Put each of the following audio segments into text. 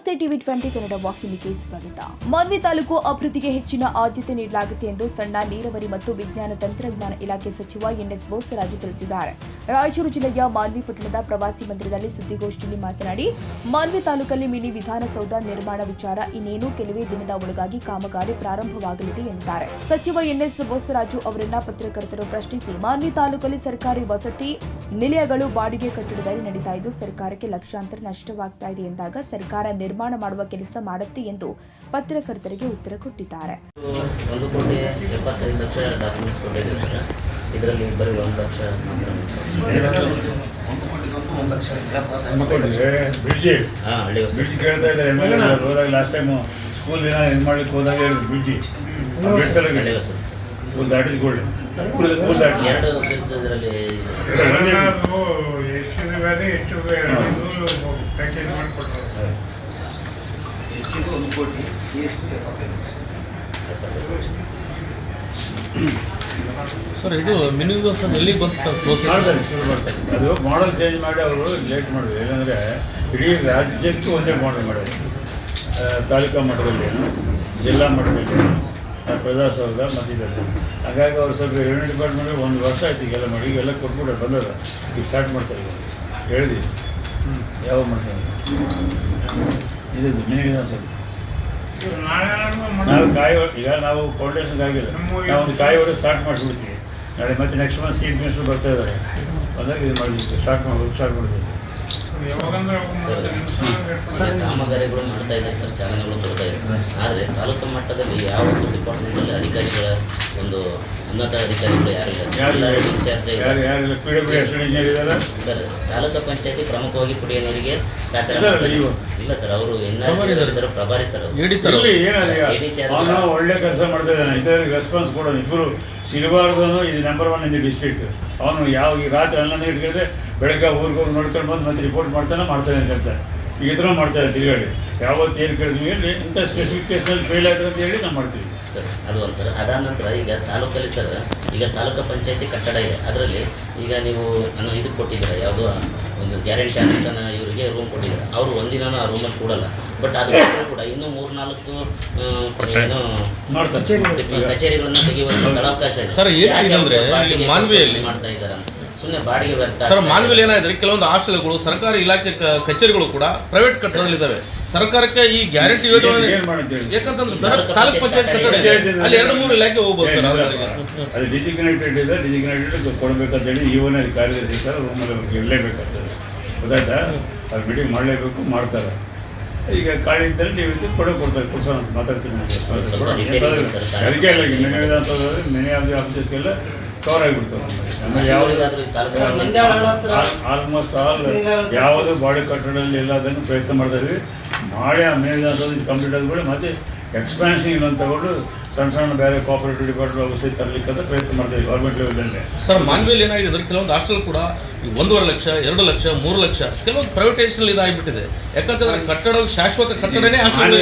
ನಮಸ್ತೆ ಟಿವಿ20 ಕನ್ನಡ ವಾಹಿನಿಗೆ ಸ್ವಾಗತ. ಮಾನ್ವಿ ತಾಲೂಕು ಅಭಿವೃದ್ಧಿಗೆ ಹೆಚ್ಚಿನ ಆದ್ಯತೆ ನೀಡಲಾಗುತ್ತೆ ಎಂದು ಸಣ್ಣ ನೀರಾವರಿ ಮತ್ತು ವಿಜ್ಞಾನ ತಂತ್ರಜ್ಞಾನ ಇಲಾಖೆ ಸಚಿವ ಎನ್ಎಸ್ ಬೋಸರಾಜು ತಿಳಿಸಿದ್ದಾರೆ. ರಾಯಚೂರು ಜಿಲ್ಲೆಯ ಮಾನ್ವಿ ಪಟ್ಟಣದ ಪ್ರವಾಸಿ ಮಂದಿರದಲ್ಲಿ ಸುದ್ದಿಗೋಷ್ಠಿಯಲ್ಲಿ ಮಾತನಾಡಿ, ಮಾನ್ವಿ ತಾಲೂಕಲ್ಲಿ ಮಿನಿ ವಿಧಾನಸೌಧ ನಿರ್ಮಾಣ ವಿಚಾರ ಇನ್ನೇನು ಕೆಲವೇ ದಿನದ ಒಳಗಾಗಿ ಕಾಮಗಾರಿ ಪ್ರಾರಂಭವಾಗಲಿದೆ ಎಂದಿದ್ದಾರೆ. ಸಚಿವ ಎನ್ಎಸ್ ಬೋಸರಾಜು ಅವರನ್ನ ಪತ್ರಕರ್ತರು ಪ್ರಶ್ನಿಸಿ, ಮಾನ್ವಿ ತಾಲೂಕಲ್ಲಿ ಸರ್ಕಾರಿ ವಸತಿ ನಿಲಯಗಳು ಬಾಡಿಗೆ ಕಟ್ಟಡದಲ್ಲಿ ನಡೀತಾ ಇದ್ದು ಸರ್ಕಾರಕ್ಕೆ ಲಕ್ಷಾಂತರ ನಷ್ಟವಾಗ್ತಾ ಇದೆ ಎಂದಾಗ ಸರ್ಕಾರ ನಿರ್ಮಾಣ ಮಾಡುವ ಕೆಲಸ ಮಾಡುತ್ತೆ ಎಂದು ಪತ್ರಕರ್ತರಿಗೆ ಉತ್ತರ ಕೊಟ್ಟಿದ್ದಾರೆ. 1,75,00,000 ಡಾಕ್ಯುಮೆಂಟ್ಸ್ ಕೊಟ್ಟಿದೆ ಸರ್. ಇದರಲ್ಲಿ ಬರೀ 1 ಲಕ್ಷ ಮಾತ್ರ ಬ್ರಿಡ್ಜ್ ಕೇಳ್ತಾ ಇದ್ದಾರೆ. ಹೋದಾಗ ಲಾಸ್ಟ್ ಟೈಮ್ ಸ್ಕೂಲ್ ದಿನ ಇದು ಮಾಡ್ಲಿಕ್ಕೆ ಹೋದಾಗ ಬ್ರಿಡ್ಜ್ ದಾಟಿಸ್ಕೊಳ್ಳಿ 2 ಬ್ರಿಡ್ಜ್ ಇದರಲ್ಲಿ ಸರ್ ಇದು ಮಿನಿಮಮ್ ಎಲ್ಲಿ ಬಂತು ಸರ್? ಅದು ಮಾಡಲ್ ಚೇಂಜ್ ಮಾಡಿ ಅವರು ಲೇಟ್ ಮಾಡಿದ್ರು. ಏನಂದರೆ ಇಡೀ ರಾಜ್ಯಕ್ಕೆ ಒಂದೇ ಮಾಡಲ್ ಮಾಡಿದ್ರು. ತಾಲೂಕಾ ಮಟ್ಟದಲ್ಲಿ, ಜಿಲ್ಲಾ ಮಟ್ಟದಲ್ಲಿ, ಪ್ರಜಾಸೌಧ ಮತ್ತು ಇದರಲ್ಲಿ. ಹಾಗಾಗಿ ಅವರು ಸ್ವಲ್ಪ ರೆವಿನ್ಯೂ ಡಿಪಾರ್ಟ್ಮೆಂಟ್ 1 ವರ್ಷ ಆಯ್ತು ಈಗೆಲ್ಲ ಮಾಡಿ, ಈಗೆಲ್ಲ ಕೊಟ್ಬಿಟ್ಟು ಬಂದದ. ಈಗ ಸ್ಟಾರ್ಟ್ ಮಾಡ್ತಾರೆ. ಈಗ ಹೇಳಿದ್ವಿ ಯಾವಾಗ ಮಾಡ್ತಾರೆ ಇದು ಮಿನಿ ವಿಧಾನಸೌಧ. ನಾವು ಫೌಂಡೇಶನ್ಗೆ ಆಗಿಲ್ಲ, ನಾವು ಒಂದು ಕಾಯಿ ಸ್ಟಾರ್ಟ್ ಮಾಡಿಸ್ಬಿಡ್ತೀವಿ. ನಾಳೆ ಮತ್ತೆ ನೆಕ್ಸ್ಟ್ ಮಂತ್ ಚೀಫ್ ಮಿನಿಸ್ಟರ್ ಬರ್ತಾ ಇದ್ದಾರೆ. ಬಂದಾಗ ಇದು ಮಾಡಿದ್ವಿ, ಸ್ಟಾರ್ಟ್ ಮಾಡಿದ್ವಿ. ಕಾಮಗಾರಿಗಳು ಮಾಡ್ತಾ ಇದ್ದಾರೆ ಸರ್, ಚಾಲನೆಗಳು ಕೊಡ್ತಾ ಇದ್ದಾರೆ. ಆದರೆ ತಾಲೂಕು ಮಟ್ಟದಲ್ಲಿ ಯಾವ ಒಂದು ಡಿಪಾರ್ಟ್ಮೆಂಟಲ್ಲಿ ಅಧಿಕಾರಿಗಳ ಒಂದು ಉನ್ನತ ಅಧಿಕಾರಿಗಳು ಯಾರಿಲ್ಲ. ಇನ್ಚಾರ್ಜ್ ಸರ್, ತಾಲೂಕು ಪಂಚಾಯತಿ ಪ್ರಮುಖವಾಗಿ ಕುಡಿಯುವ ನೀರಿಗೆ ಇಲ್ಲ ಸರ್. ಅವರು ಇದ್ದಾರೆ ಪ್ರಭಾರಿ ಸರ್. ಒಳ್ಳೆ ಕೆಲಸ ಮಾಡ್ತಾ ಇದ್ದಾನೆ. ಇದರಲ್ಲಿ ರೆಸ್ಪಾನ್ಸ್ ಕೊಡೋಣ. ಇಬ್ಬರು ಸಿಗಬಾರ್ದು. ಇದು ನಂಬರ್ 1 ಇಂದ ಡಿಸ್ಟ್ರಿಕ್ಟ್. ಅವನು ಯಾವ ಈ ರಾತ್ರಿ 11 ಗಂಟೆಗೆ ಇಟ್ಕೊಂಡ್ರೆ ಬೆಳಗ್ಗೆ ಊರಿಗೆ ಹೋಗಿ ನೋಡ್ಕೊಂಡು ಬಂದು ಮತ್ತೆ ರಿಪೋರ್ಟ್ ಮಾಡ್ತಾನೆ ಕೆಲಸ. ಈಗ ಥರ ಮಾಡ್ತಾರೆ ತಿರುಗಾಡಿ. ಯಾವತ್ತು ಏನು ಕೇಳಿದ್ವಿ ಹೇಳಿ, ಇಂಥ ಸ್ಪೆಸಿಫಿಕ್ ಕೇಸ್ನಲ್ಲಿ ಫೇಲ್ ಆಯ್ತು ಅಂತ ಹೇಳಿ ನಾವು ಮಾಡ್ತೀವಿ ಸರ್. ಅದು ಒಂದು ಸರ್. ಅದಾದ ನಂತರ ಈಗ ತಾಲೂಕಲ್ಲಿ ಸರ್, ಈಗ ತಾಲೂಕು ಪಂಚಾಯತಿ ಕಟ್ಟಡ ಇದೆ. ಅದರಲ್ಲಿ ಈಗ ನೀವು ಇದು ಕೊಟ್ಟಿದ್ದೀರ, ಯಾವುದೋ ಒಂದು ಗ್ಯಾರಂಟಿ ಅನುಷ್ಠಾನ ಇವರಿಗೆ ರೂಮ್ ಕೊಟ್ಟಿದ್ದಾರೆ. ಅವರು ಒಂದಿನ ಆ ರೂಮಲ್ಲಿ ಕೂಡಲ್ಲ. ಬಟ್ ಅದು ಕೂಡ ಇನ್ನೂ 3-4 ಏನು ಕಚೇರಿಗಳನ್ನು ತೆಗೆಯುವಂಥ ಸ್ಥಳಾವಕಾಶ ಇದೆ ಸರ್. ಏನಾಗಿದೆ ಮಾನ್ವಿಯಲ್ಲಿ ಮಾಡ್ತಾ ಇದ್ದಾರೆ ಅಂತ ಸುಮ್ಮನೆ ಬಾಡಿಗೆ ಬರ್ತಾರೆ ಸರ್. ಮಾನ್ವಿಯಲ್ಲಿ ಏನಾದ್ರೆ ಕೆಲವೊಂದು ಹಾಸ್ಟೆಲ್ಗಳು, ಸರ್ಕಾರಿ ಇಲಾಖೆ ಕಚೇರಿಗಳು ಕೂಡ ಪ್ರೈವೇಟ್ ಕಟ್ಟಡದಲ್ಲಿದ್ದಾವೆ. ಸರ್ಕಾರಕ್ಕೆ ಈ ಗ್ಯಾರಂಟಿ ಯೋಜನೆ ಯಾಕಂತಂದ್ರೆ ಸರ್ ತಾಲೂಕ್ ಪಂಚಾಯತ್ ಕಟ್ಟಡ ಅಲ್ಲಿ 2-3 ಇಲಾಖೆ ಹೋಗ್ಬೋದು ಸರ್. ಅದು ಡಿಸಿಗ್ನೇಟೆಡ್ ಕೊಡಬೇಕಂತ ಹೇಳಿ ಇವನಲ್ಲಿ ಕಾರ್ಯದರ್ಶಿ ಇರ್ತಾರೆ, ರೂಮಲ್ಲಿ ಅವ್ರಿಗೆ ಇರಲೇಬೇಕಾಗ್ತದೆ. ಗೊತ್ತಾಯ್ತಾ? ಅದು ಮೀಟಿಂಗ್ ಮಾಡಲೇಬೇಕು, ಮಾಡ್ತಾರೆ. ಈಗ ಖಾಲಿ ಇದ್ದರೆ ನೀವು ಇದು ಕೊಡ್ತಾರೆ, ಕೊಡ್ಸೋಣ ಅಂತ ಮಾತಾಡ್ತೀನಿ. ಅದಕ್ಕೆ ಇಲ್ಲ, ಈಗ ಮಿನಿ ವಿಧಾನಸೌಧದಲ್ಲಿ ಮಿನಿ ಆಫೀಸಸ್ಗೆಲ್ಲ ಕವರ್ ಆಗಿಬಿಡ್ತಾರೆ. ಆಮೇಲೆ ಆಲ್ಮೋಸ್ಟ್ ಆಲ್ ಯಾವುದು ಬಾಡಿ ಕಟ್ಟಡದಲ್ಲಿ ಎಲ್ಲ ಅದನ್ನು ಪ್ರಯತ್ನ ಮಾಡ್ತಾ ಇದ್ವಿ. ಮಾಡಿ ಆ ಮಿನಿ ವಿಧಾನಸೌಧ ಕಂಪ್ಲೀಟ್ ಆದ್ಮೇಲೆ ಮತ್ತೆ ಎಕ್ಸ್ಪ್ಯಾನ್ಷನ್ ಇನ್ನೊಂದು ತಗೊಂಡು ಸಣ್ಣ ಬೇರೆ ಕೋಆಪರೇಟಿವ್ ಡಿಪಾರ್ಟ್ಮೆಂಟ್ ಔಷಧಿ ತರಲಿಕ್ಕೆ ಅಂತ ಪ್ರಯತ್ನ ಮಾಡ್ತಾ ಇದ್ವಿ ಗೌರ್ಮೆಂಟ್ ಲೆವೆಲಲ್ಲೇ. ಸರ್ ಮಾನ್ವಿಯಲ್ಲಿ ಏನಾಗಿದೆ ಅಂದರೆ ಕೆಲವೊಂದು ಹಾಸ್ಟೆಲ್ ಕೂಡ 1.5 ಲಕ್ಷ, 2 ಲಕ್ಷ, 3 ಲಕ್ಷ ಕೆಲವೊಂದು ಪ್ರೈವೇಟೈಸೇಷನ್ ಇದಾಗಿಬಿಟ್ಟಿದೆ. ಯಾಕಂತಂದ್ರೆ ಕಟ್ಟಡ ಶಾಶ್ವತ ಕಟ್ಟಡನೇ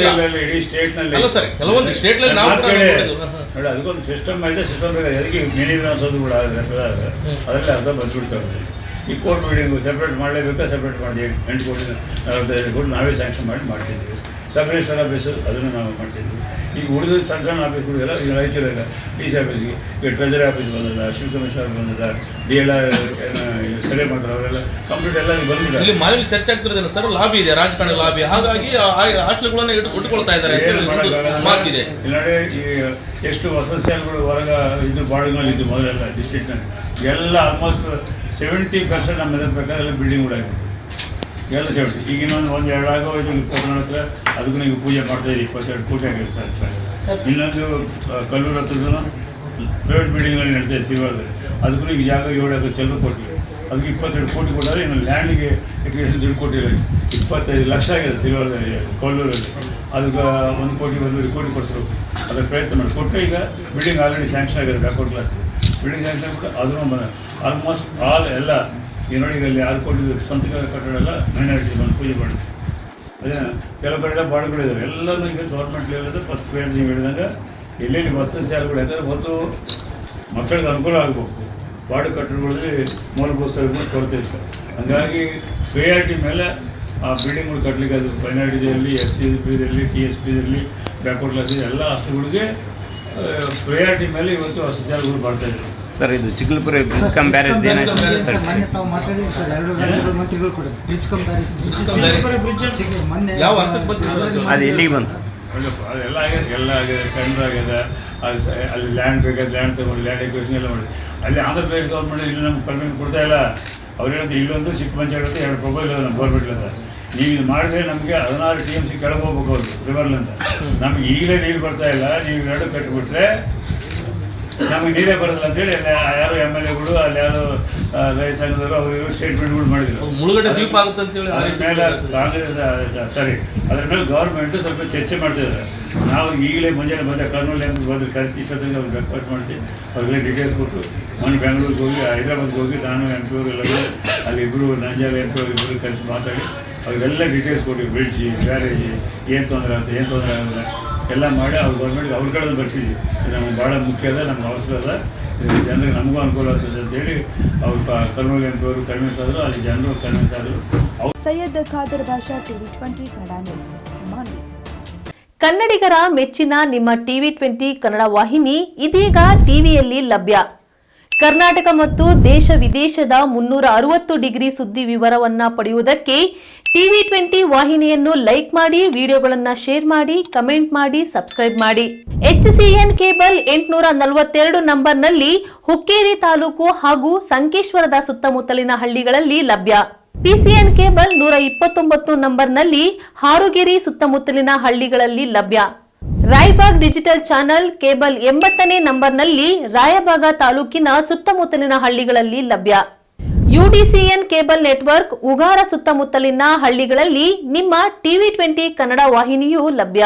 ಇಡೀ ಸ್ಟೇಟ್ನಲ್ಲಿ ಅಲ್ಲ ಸರ್. ಕೆಲವೊಂದು ಸ್ಟೇಟ್ನಲ್ಲಿ ನಾವು ನೋಡಿ ಅದಕ್ಕೊಂದು ಸಿಸ್ಟಮ್ ಇದೆ. ಸಿಸ್ಟಮ್ ಬೇಕಾದ್ರೆ ಅದಕ್ಕೆ ಮಿನಿ ವಿಧಾನಸೌಧಗಳು ಆದರೆ ಅದರಲ್ಲಿ ಅರ್ಧ ಬಂದುಬಿಡ್ತಾರೆ. ಈ ಕೋರ್ಟ್ ಮೀಟಿಂಗು ಸೆಪ್ರೇಟ್ ಮಾಡಲೇಬೇಕಾ, ಸೆಪ್ರೇಟ್ ಮಾಡಿದ್ವಿ. 8 ಕೋಟಿ 45 ಕೋಟಿ ನಾವೇ ಸ್ಯಾಂಕ್ಷನ್ ಮಾಡಿಸಿದ್ವಿ. ಸಬ್ ರಿಜಿಸ್ಟರ್ ಆಫೀಸು ಅದನ್ನು ನಾವು ಮಾಡಿಸಿದ್ವಿ. ಈಗ ಉಳಿದ ಸಣ್ಣ ಆಫೀಸ್ಗಳು ಎಲ್ಲ ಈಗ ರಾಯಚೂರಿಲ್ಲ, DC ಆಫೀಸ್ಗೆ ಈಗ ಟ್ರೆಜರಿ ಆಫೀಸ್ ಬಂದದ, ಅಸಿಸ್ಟೆಂಟ್ ಕಮಿಷನರ್ ಬಂದದ, DLR ಸಲಹೆ ಮಾಡ್ತಾರೆ, ಅವರೆಲ್ಲ ಕಂಪ್ಲೀಟ್ ಎಲ್ಲ ಬಂದಿದ್ದಾರೆ. ಇಲ್ಲಿ ಮಾನ್ವಿ ಚರ್ಚೆ ಆಗ್ತಿರೋದೇನು ಸರ್, ಲಾಬಿ ಇದೆ, ರಾಜಕಾರಣ ಲಾಬಿ. ಹಾಗಾಗಿ ಹಾಸ್ಟೆಲ್ಗಳನ್ನ ಇಟ್ಕೊಳ್ತಾ ಇದ್ದಾರೆ ಮಾತಿದೆ. ನೋಡಿ ಈ ಎಷ್ಟು ವಸತಿ ಶಾಲೆಗಳು ಹೊರಗ ಇದು ಬಾಡಿನಲ್ಲಿ ಇದ್ದು ಮೊದಲೆಲ್ಲ ಡಿಸ್ಟ್ರಿಕ್ಟ್ನಲ್ಲಿ ಎಲ್ಲ ಆಲ್ಮೋಸ್ಟ್ 70% ನಮ್ಮ ಇದರ ಪ್ರಕಾರ ಎಲ್ಲ ಬಿಲ್ಡಿಂಗ್ಗಳಾಗಿಬಿಟ್ಟು ಎಲ್ಲ 70. ಈಗ ಇನ್ನೊಂದು 1-2 ಆಗೋ ಇದು 24 ಹತ್ರ ಅದಕ್ಕೂ ಈಗ ಪೂಜೆ ಮಾಡ್ತಾಯಿದ್ದೀವಿ. 22 ಕೋಟಿ ಆಗಿದೆ ಸರ್. ಇನ್ನೊಂದು ಕಲ್ಲೂರು ಹತ್ರದೂ ಪ್ರೈವೇಟ್ ಬಿಲ್ಡಿಂಗ್ನಲ್ಲಿ ನಡೀತಾಯಿದೆ ಸಿಲ್ವರ್ದಲ್ಲಿ. ಅದಕ್ಕೂ ಈಗ ಜಾಗ 7 ಎಕರೆ ಚೆಲ್ಲರು ಕೊಟ್ಟಿವಿ. ಅದಕ್ಕೆ 22 ಕೋಟಿ ಕೊಟ್ಟಾರೆ. ಇನ್ನು ಲ್ಯಾಂಡಿಗೆ ದುಡ್ಡು ಕೊಟ್ಟಿಲ್ಲ. 25 ಲಕ್ಷ ಆಗಿದೆ ಸಿಲ್ವರ್ದಲ್ಲಿ, ಕೊಲ್ಲೂರಲ್ಲಿ. ಅದಕ್ಕೆ 1 ಕೋಟಿ 1.5 ಕೋಟಿ ಕೊಡಿಸ್ರು. ಅದಕ್ಕೆ ಪ್ರಯತ್ನ ಮಾಡಿ ಕೊಟ್ಟರೆ ಈಗ ಬಿಲ್ಡಿಂಗ್ ಆಲ್ರೆಡಿ ಸ್ಯಾಂಕ್ಷನ್ ಆಗಿದೆ. ಬ್ಯಾಕ್ವರ್ಡ್ ಕ್ಲಾಸ್ ಬಿಲ್ಡಿಂಗ್ ಸ್ಯಾಂಕ್ಷನ್ ಕೂಡ ಅದನ್ನು ಬಂದ ಆಲ್ಮೋಸ್ಟ್ ಆಲ್ ಎಲ್ಲ ಈ ನೋಡಿ. ಈಗ ಅಲ್ಲಿ 6 ಕೋಟಿ ಸ್ವಂತ ಕಟ್ಟಡ ಎಲ್ಲ ಮೈನಾರಿಟಿ ಬಂದು ಪೂಜೆ ಮಾಡಿ. ಅದೇ ಕೆಲವು ಕಡೆ ಬಾಡಿಗಳಿದ್ದಾವೆ. ಎಲ್ಲರೂ ಈಗ ಗೌರ್ಮೆಂಟ್ ಲೆವೆಲ್ ಫಸ್ಟ್ ಪೇಡ್ ನೀವು ಹೇಳಿದಾಗ ಎಲ್ಲೆಲ್ಲಿ ವಸತಿ ಶಾಲೆಗಳು. ಯಾಕಂದರೆ ಒಂದು ಮಕ್ಕಳಿಗೆ ಅನುಕೂಲ ಆಗಬೇಕು. ಬಾಡಿ ಕಟ್ಟಡಗಳಲ್ಲಿ ಮೂಲಭೂತ ಸೌಕರ್ಯ ಕೊರತೆ ಇತ್ತು. ಹಾಗಾಗಿ ಪ್ರಿಯಾರಿಟಿ ಮೇಲೆ ಆ ಬಿಲ್ಡಿಂಗ್ಗಳು ಕಟ್ಟಲಿಕ್ಕೆ ಅದು ಮೈನಾರಿಟಿಯಲ್ಲಿ SC TSPದಲ್ಲಿ ಬ್ಯಾಕ್ವರ್ಡ್ ಕ್ಲಾಸ್ ಎಲ್ಲ ಹಾಸ್ಟೆಲ್ಗಳಿಗೆ ಪ್ರಯಾರಿಟಿ ಮೇಲೆ ಇವತ್ತು ಹೊಸ ಶಾಲೆಗಳು ಬರ್ತಾ ಇದೆ. ಸರ್ ಇದು ಚಿಕ್ಕಲ್ಪುರ ಬ್ರಿಡ್ಜ್ ಕಂಪ್ಯಾರಿಸನ್ ಏನಾಯ್ತು ಸರ್? ಮೊನ್ನೆ ತಾವು ಮಾತಾಡಿದ್ರಿ ಸರ್, 2 ರಾಜ್ಯಗಳ ಮಂತ್ರಿಗಳು ಕೂಡ ಬ್ರಿಡ್ಜ್ ಕಂಪ್ಯಾರಿಸನ್ ಮೊನ್ನೆ ಯಾವ ಹಂತಕ್ಕೆ ಬಂತು ಸರ್? ಅದು ಎಲ್ಲಿಗೆ ಬಂತು ಸರ್? ಅದೆಲ್ಲ ಆಗಿದೆ ಟೆಂಡರ್ ಆಗಿದೆ. ಅದು ಅಲ್ಲಿ ಲ್ಯಾಂಡ್ ಬೇಕಾದ್ರೆ ಲ್ಯಾಂಡ್ ತೊಗೊಂಡು ಲ್ಯಾಂಡ್ ಎಕ್ವಿಷನ್ ಎಲ್ಲ ಮಾಡಿ ಅಲ್ಲಿ ಆಂಧ್ರ ಪ್ರದೇಶ ಗೌರ್ಮೆಂಟ್ ಇಲ್ಲಿ ನಮ್ಗೆ ಪರ್ಮಿಟ್ ಕೊಡ್ತಾ ಇಲ್ಲ. ಅವ್ರು ಹೇಳಿದ್ರೆ ಇಲ್ಲೊಂದು ಚಿಕ್ಕ ಪಂಚಾಯತ್ 2 ಪ್ರೊಪೋಸಲ್ ಇದೆ ನಮ್ಮ ಗೌರ್ಮೆಂಟ್ಲಿಂದ. ನೀವು ಇದು ಮಾಡಿದ್ರೆ ನಮಗೆ 16 TMC ಕೆಳಗೆ ಹೋಗ್ಬೇಕು ಅವರು ರಿವರ್ಲಿಂದ. ನಮ್ಗೆ ಈಗಲೇ ನೀರು ಬರ್ತಾ ಇಲ್ಲ, ನೀವು 2 ಕಟ್ಟಿಬಿಟ್ರೆ ನಮಗೆ ನೀರೇ ಬರೋದಿಲ್ಲ ಅಂತೇಳಿ ಯಾರು MLAಗಳು ಅಲ್ಲಿ ಯಾರು ರೈತ ಸಂಘದವರು ಅವರು ಸ್ಟೇಟ್ಮೆಂಟ್ಗಳು ಮಾಡಿದ್ರು. ಮುಳುಗಡೆ ದ್ವೀಪ ಆಗುತ್ತೆ ಅಂತೇಳಿ ಅದ್ರ ಮೇಲೆ ಕಾಂಗ್ರೆಸ್ ಅದ್ರ ಮೇಲೆ ಗೌರ್ಮೆಂಟು ಸ್ವಲ್ಪ ಚರ್ಚೆ ಮಾಡ್ತಿದ್ದಾರೆ. ನಾವು ಈಗಲೇ ಮುಂಜಾನೆ ಕರ್ನೂಲ್ ಬಂದು ಕರೆಸಿ ಇಷ್ಟೊತ್ತಿಗೆ ಅವ್ರು ಬ್ರೇಕ್ಫಾಸ್ಟ್ ಮಾಡಿಸಿ ಅವ್ರಿಗೆ ಡೀಟೇಲ್ಸ್ ಕೊಟ್ಟು ಮೊನ್ನೆ ಬೆಂಗಳೂರಿಗೆ ಹೋಗಿ ಹೈದ್ರಾಬಾದ್ಗೆ ಹೋಗಿ ನಾನು MP ಅವರೆಲ್ಲರೂ ಅಲ್ಲಿ ಇಬ್ಬರು ನಂಜಾಲ MP ಇಬ್ಬರು ಕರೆಸಿ ಮಾತಾಡಿ ಅವ್ರಿಗೆಲ್ಲ ಡೀಟೇಲ್ಸ್ ಕೊಟ್ಟು ಬ್ರಿಡ್ಜ್ ಬ್ಯಾರೇಜ್ ಏನು ತೊಂದರೆ ಆಗೋದಿಲ್ಲ ಎಲ್ಲ ಮಾಡಿ ಅವ್ರು ಗೌರ್ಮೆಂಟ್ಗೆ ಅವ್ರ ಕಡೆ ಬರ್ಸಿದ್ವಿ. ಇದು ನಮ್ಗೆ ಭಾಳ ಮುಖ್ಯ ಅದ, ನಮ್ಗೆ ಅವಸರ ಅದ, ಜನರಿಗೆ ನಮಗೂ ಅನುಕೂಲ ಆಗ್ತದೆ ಅಂತೇಳಿ ಅವ್ರು ಕರ್ನೂಲ್ MP ಅವರು ಕನ್ವಿನ್ಸ್ ಆದರು, ಅಲ್ಲಿ ಜನರು ಕನ್ವಿನ್ಸ್ ಆದರು. ಸೈಯದ್ ಖಾದರ್ ಭಾಷಾ TV20 ಕನ್ನಡ ನ್ಯೂಸ್ ಮಾನ್ವಿ. ಕನ್ನಡಿಗರ ಮೆಚ್ಚಿನ ನಿಮ್ಮ TV20 ಕನ್ನಡ ವಾಹಿನಿ ಇದೀಗ ಟಿವಿಯಲ್ಲಿ ಲಭ್ಯ. ಕರ್ನಾಟಕ ಮತ್ತು ದೇಶ ವಿದೇಶದ 360 ಡಿಗ್ರಿ ಸುದ್ದಿ ವಿವರವನ್ನ ಪಡೆಯುವುದಕ್ಕೆ TV20 ವಾಹಿನಿಯನ್ನು ಲೈಕ್ ಮಾಡಿ, ವಿಡಿಯೋಗಳನ್ನು ಶೇರ್ ಮಾಡಿ, ಕಮೆಂಟ್ ಮಾಡಿ, ಸಬ್ಸ್ಕ್ರೈಬ್ ಮಾಡಿ. HCN ಕೇಬಲ್ 842 ನಂಬರ್ನಲ್ಲಿ ಹುಕ್ಕೇರಿ ತಾಲೂಕು ಹಾಗೂ ಸಂಕೇಶ್ವರದ ಸುತ್ತಮುತ್ತಲಿನ ಹಳ್ಳಿಗಳಲ್ಲಿ ಲಭ್ಯ. PCN ಕೇಬಲ್ 129 ನಂಬರ್ನಲ್ಲಿ ಹಾರುಗೆರೆ ಸುತ್ತಮುತ್ತಲಿನ ಹಳ್ಳಿಗಳಲ್ಲಿ ಲಭ್ಯ. ರಾಯಬಾಗ್ ಡಿಜಿಟಲ್ ಚಾನೆಲ್ ಕೇಬಲ್ 80ನೇ ನಂಬರ್ನಲ್ಲಿ ರಾಯಬಾಗ ತಾಲೂಕಿನ ಸುತ್ತಮುತ್ತಲಿನ ಹಳ್ಳಿಗಳಲ್ಲಿ ಲಭ್ಯ. UDCN ಕೇಬಲ್ ನೆಟ್ವರ್ಕ್ ಉಗಾರ ಸುತ್ತಮುತ್ತಲಿನ ಹಳ್ಳಿಗಳಲ್ಲಿ ನಿಮ್ಮ TV20 ಕನ್ನಡ ವಾಹಿನಿಯೂ ಲಭ್ಯ.